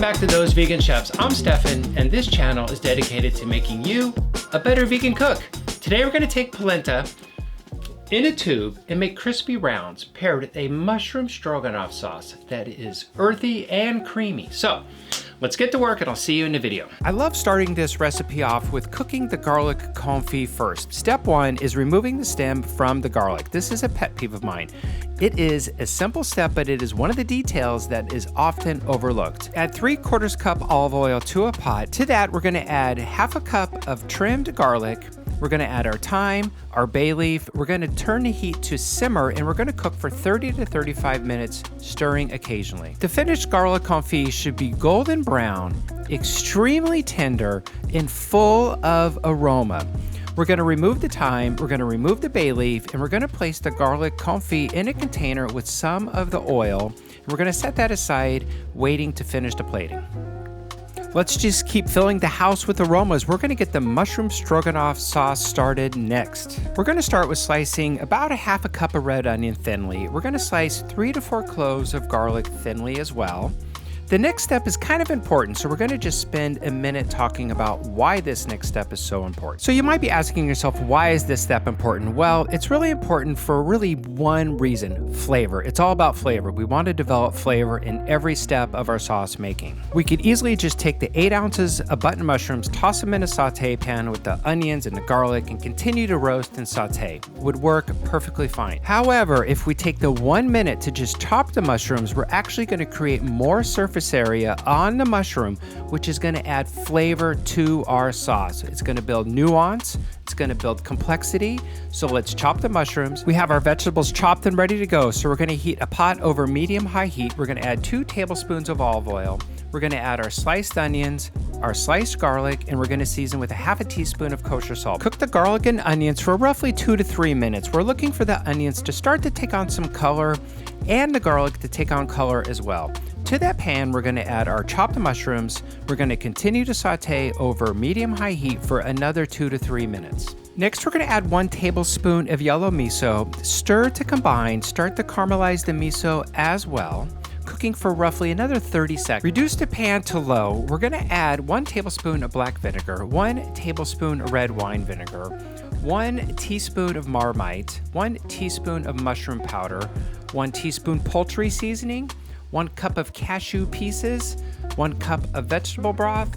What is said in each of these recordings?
Welcome back to Those Vegan Chefs. I'm Stefan, and this channel is dedicated to making you a better vegan cook. Today we're going to take polenta in a tube and make crispy rounds paired with a mushroom stroganoff sauce that is earthy and creamy. So let's get to work and I'll see you in the video. I love starting this recipe off with cooking the garlic confit first. Step one is removing the stem from the garlic. This is a pet peeve of mine. It is a simple step, but it is one of the details that is often overlooked. Add 3/4 cup olive oil to a pot. To that, we're gonna add 1/2 cup of trimmed garlic. We're gonna add our thyme, our bay leaf. We're gonna turn the heat to simmer and we're gonna cook for 30 to 35 minutes, stirring occasionally. The finished garlic confit should be golden brown, extremely tender, and full of aroma. We're gonna remove the thyme, we're gonna remove the bay leaf, and we're gonna place the garlic confit in a container with some of the oil. And we're gonna set that aside, waiting to finish the plating. Let's just keep filling the house with aromas. We're gonna get the mushroom stroganoff sauce started next. We're gonna start with slicing about 1/2 cup of red onion thinly. We're gonna slice 3 to 4 cloves of garlic thinly as well. The next step is kind of important, so we're gonna just spend a minute talking about why this next step is so important. So you might be asking yourself, why is this step important? Well, it's really important for really one reason: flavor. It's all about flavor. We want to develop flavor in every step of our sauce making. We could easily just take the 8 ounces of button mushrooms, toss them in a saute pan with the onions and the garlic, and continue to roast and saute. Would work perfectly fine. However, if we take the 1 minute to just chop the mushrooms, we're actually gonna create more surface area on the mushroom, which is going to add flavor to our sauce. It's going to build nuance, it's going to build complexity. So let's chop the mushrooms. We have our vegetables chopped and ready to go. So we're going to heat a pot over medium-high heat. We're going to add 2 tablespoons of olive oil. We're going to add our sliced onions, our sliced garlic, and we're going to season with 1/2 teaspoon of kosher salt. Cook the garlic and onions for roughly 2 to 3 minutes. We're looking for the onions to start to take on some color and the garlic to take on color as well. To that pan, we're going to add our chopped mushrooms. We're going to continue to saute over medium-high heat for another 2 to 3 minutes. Next, we're going to add 1 tablespoon of yellow miso. Stir to combine. Start to caramelize the miso as well, cooking for roughly another 30 seconds. Reduce the pan to low. We're going to add 1 tablespoon of black vinegar, 1 tablespoon red wine vinegar, 1 teaspoon of Marmite, 1 teaspoon of mushroom powder, 1 teaspoon poultry seasoning, 1 cup of cashew pieces, 1 cup of vegetable broth,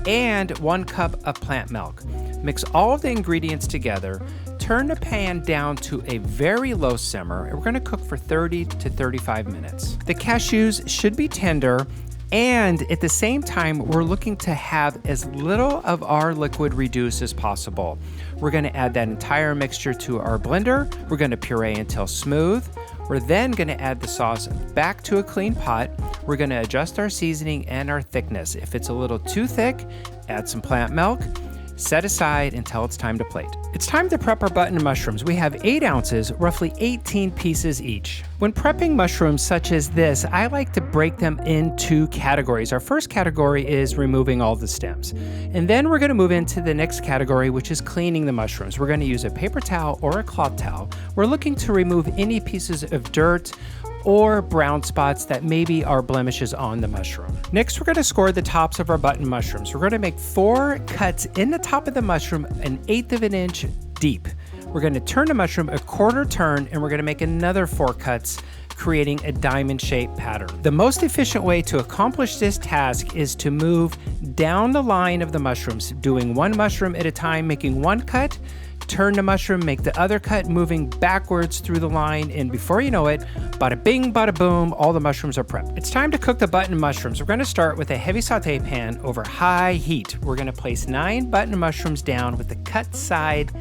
and 1 cup of plant milk. Mix all of the ingredients together. Turn the pan down to a very low simmer, and we're gonna cook for 30 to 35 minutes. The cashews should be tender, and at the same time, we're looking to have as little of our liquid reduced as possible. We're gonna add that entire mixture to our blender. We're gonna puree until smooth. We're then gonna add the sauce back to a clean pot. We're gonna adjust our seasoning and our thickness. If it's a little too thick, add some plant milk. Set aside until it's time to plate. It's time to prep our button mushrooms. We have 8 ounces, roughly 18 pieces each. When prepping mushrooms such as this, I like to break them into categories. Our first category is removing all the stems. And then we're gonna move into the next category, which is cleaning the mushrooms. We're gonna use a paper towel or a cloth towel. We're looking to remove any pieces of dirt or brown spots that maybe are blemishes on the mushroom. Next, we're gonna score the tops of our button mushrooms. We're gonna make 4 cuts in the top of the mushroom, 1/8 of an inch deep. We're gonna turn the mushroom a 1/4 turn, and we're gonna make another 4 cuts, creating a diamond-shaped pattern. The most efficient way to accomplish this task is to move down the line of the mushrooms, doing 1 mushroom at a time, making 1 cut, turn the mushroom, make the other cut, moving backwards through the line, and before you know it, bada bing, bada boom, all the mushrooms are prepped. It's time to cook the button mushrooms. We're gonna start with a heavy saute pan over high heat. We're gonna place 9 button mushrooms down with the cut side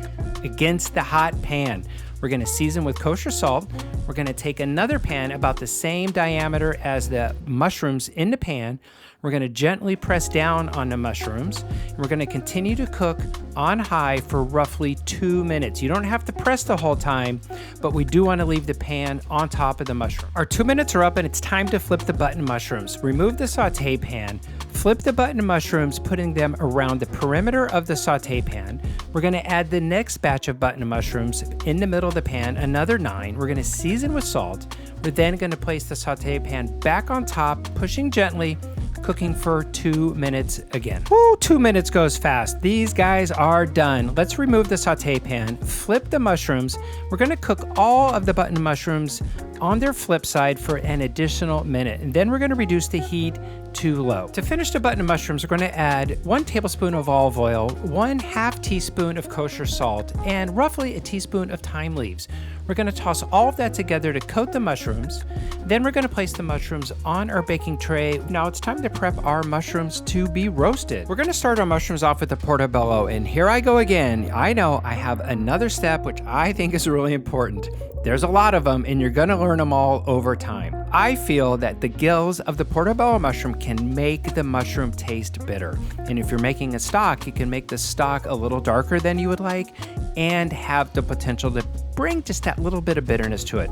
against the hot pan. We're gonna season with kosher salt. We're gonna take another pan about the same diameter as the mushrooms in the pan. We're gonna gently press down on the mushrooms. And we're gonna continue to cook on high for roughly 2 minutes. You don't have to press the whole time, but we do wanna leave the pan on top of the mushroom. Our 2 minutes are up and it's time to flip the button mushrooms. Remove the saute pan, flip the button mushrooms, putting them around the perimeter of the saute pan. We're gonna add the next batch of button mushrooms in the middle of the pan, another 9. We're gonna season with salt. We're then gonna place the saute pan back on top, pushing gently, cooking for 2 minutes again. Woo, 2 minutes goes fast. These guys are done. Let's remove the saute pan, flip the mushrooms. We're gonna cook all of the button mushrooms on their flip side for an additional minute, and then we're gonna reduce the heat to low. To finish the button mushrooms, we're gonna add 1 tablespoon of olive oil, 1/2 teaspoon of kosher salt, and roughly a teaspoon of thyme leaves. We're gonna toss all of that together to coat the mushrooms. Then we're gonna place the mushrooms on our baking tray. Now it's time to prep our mushrooms to be roasted. We're gonna start our mushrooms off with the portobello, and here I go again. I know I have another step which I think is really important. There's a lot of them, and you're gonna learn them all over time. I feel that the gills of the portobello mushroom can make the mushroom taste bitter. And if you're making a stock, you can make the stock a little darker than you would like and have the potential to bring just that little bit of bitterness to it.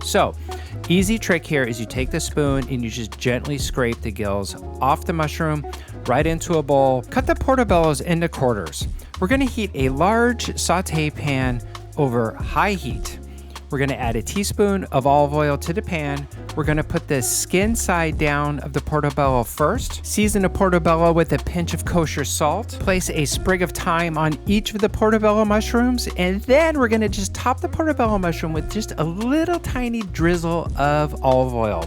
So, easy trick here is you take the spoon and you just gently scrape the gills off the mushroom right into a bowl. Cut the portobellos into quarters. We're gonna heat a large saute pan over high heat. We're gonna add a teaspoon of olive oil to the pan. We're gonna put the skin side down of the portobello first. Season the portobello with a pinch of kosher salt. Place a sprig of thyme on each of the portobello mushrooms. And then we're gonna just top the portobello mushroom with just a little tiny drizzle of olive oil.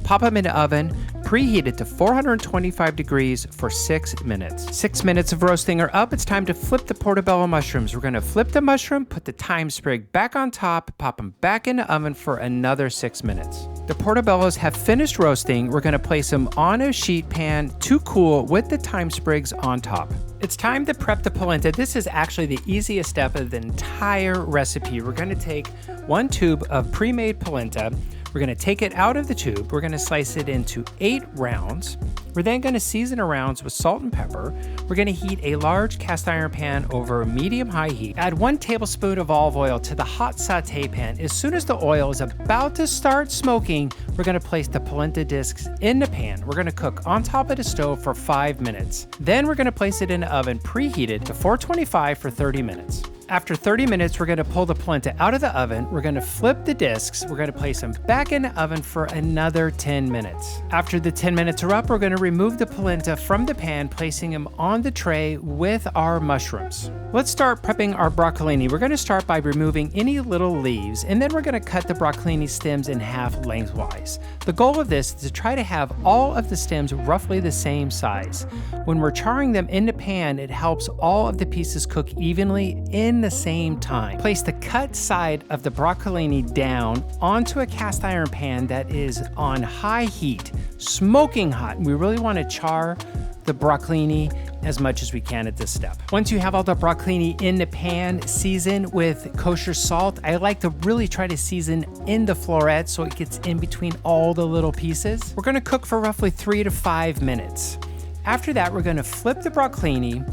Pop them in the oven, preheat it to 425 degrees for 6 minutes. 6 minutes of roasting are up. It's time to flip the portobello mushrooms. We're gonna flip the mushroom, put the thyme sprig back on top, pop them back in the oven for another 6 minutes. The portobellos have finished roasting. We're gonna place them on a sheet pan to cool with the thyme sprigs on top. It's time to prep the polenta. This is actually the easiest step of the entire recipe. We're gonna take 1 tube of pre-made polenta. We're gonna take it out of the tube. We're gonna slice it into 8 rounds. We're then gonna season the rounds with salt and pepper. We're gonna heat a large cast iron pan over medium-high heat. Add 1 tablespoon of olive oil to the hot saute pan. As soon as the oil is about to start smoking, we're gonna place the polenta discs in the pan. We're gonna cook on top of the stove for 5 minutes. Then we're gonna place it in the oven preheated to 425 for 30 minutes. After 30 minutes, we're gonna pull the polenta out of the oven. We're gonna flip the discs. We're gonna place them back in the oven for another 10 minutes. After the 10 minutes are up, we're gonna remove the polenta from the pan, placing them on the tray with our mushrooms. Let's start prepping our broccolini. We're gonna start by removing any little leaves, and then we're gonna cut the broccolini stems in half lengthwise. The goal of this is to try to have all of the stems roughly the same size. When we're charring them in the pan, it helps all of the pieces cook evenly in the same time. Place the cut side of the broccolini down onto a cast iron pan that is on high heat, smoking hot. We really want to char the broccolini as much as we can at this step. Once you have all the broccolini in the pan, season with kosher salt. I like to really try to season in the florets so it gets in between all the little pieces. We're gonna cook for roughly 3 to 5 minutes. After that, we're gonna flip the broccolini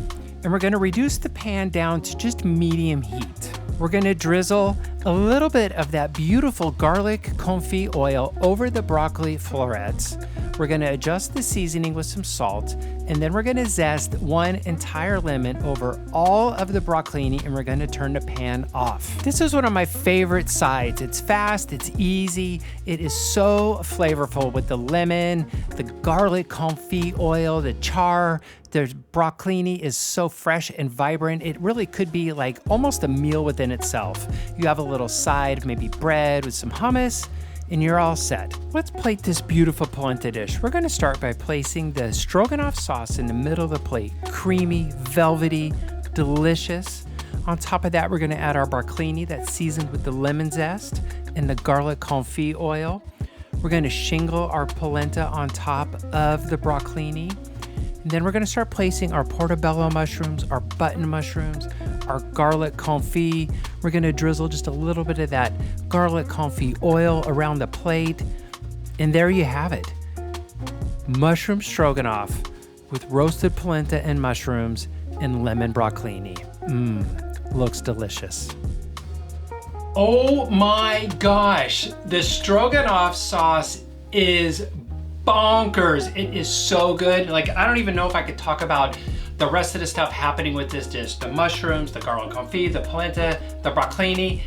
and we're gonna reduce the pan down to just medium heat. We're gonna drizzle a little bit of that beautiful garlic confit oil over the broccoli florets. We're gonna adjust the seasoning with some salt, and then we're gonna zest 1 entire lemon over all of the broccolini, and we're gonna turn the pan off. This is one of my favorite sides. It's fast, it's easy, it is so flavorful with the lemon, the garlic confit oil, the char. The broccolini is so fresh and vibrant. It really could be like almost a meal within itself. You have a little side, maybe bread with some hummus, and you're all set. Let's plate this beautiful polenta dish. We're gonna start by placing the stroganoff sauce in the middle of the plate. Creamy, velvety, delicious. On top of that, we're gonna add our broccolini that's seasoned with the lemon zest and the garlic confit oil. We're gonna shingle our polenta on top of the broccolini. And then we're gonna start placing our portobello mushrooms, our button mushrooms, our garlic confit. We're gonna drizzle just a little bit of that garlic confit oil around the plate. And there you have it. Mushroom stroganoff with roasted polenta and mushrooms and lemon broccolini. Looks delicious. Oh my gosh, the stroganoff sauce is bonkers. It is so good. Like, I don't even know if I could talk about the rest of the stuff happening with this dish. The mushrooms, the garlic confit, the polenta, the broccolini.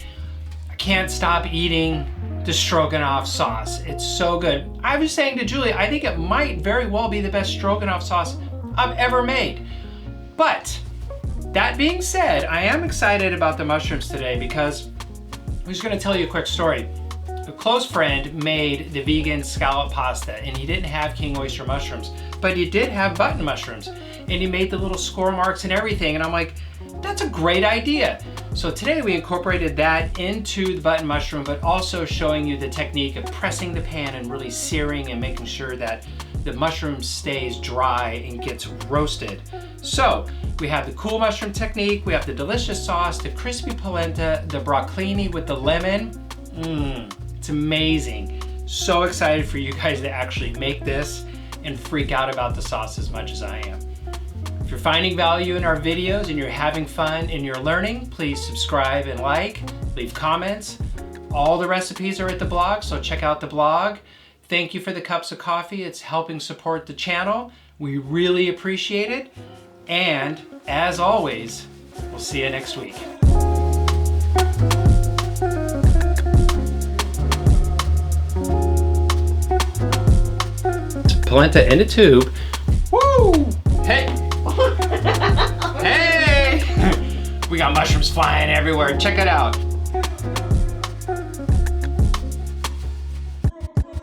I can't stop eating the stroganoff sauce. It's so good. I was saying to Julie, I think it might very well be the best stroganoff sauce I've ever made. But that being said, I am excited about the mushrooms today because I'm just gonna tell you a quick story. A close friend made the vegan scallop pasta and he didn't have king oyster mushrooms, but he did have button mushrooms and he made the little score marks and everything, and I'm like, that's a great idea. So today we incorporated that into the button mushroom, but also showing you the technique of pressing the pan and really searing and making sure that the mushroom stays dry and gets roasted. So we have the cool mushroom technique, we have the delicious sauce, the crispy polenta, the broccolini with the lemon. It's amazing. So excited for you guys to actually make this and freak out about the sauce as much as I am. If you're finding value in our videos and you're having fun and you're learning, please subscribe and like, leave comments. All the recipes are at the blog, so check out the blog. Thank you for the cups of coffee. It's helping support the channel. We really appreciate it. And as always, we'll see you next week. Polenta in a tube. Woo! Hey! Hey! We got mushrooms flying everywhere. Check it out.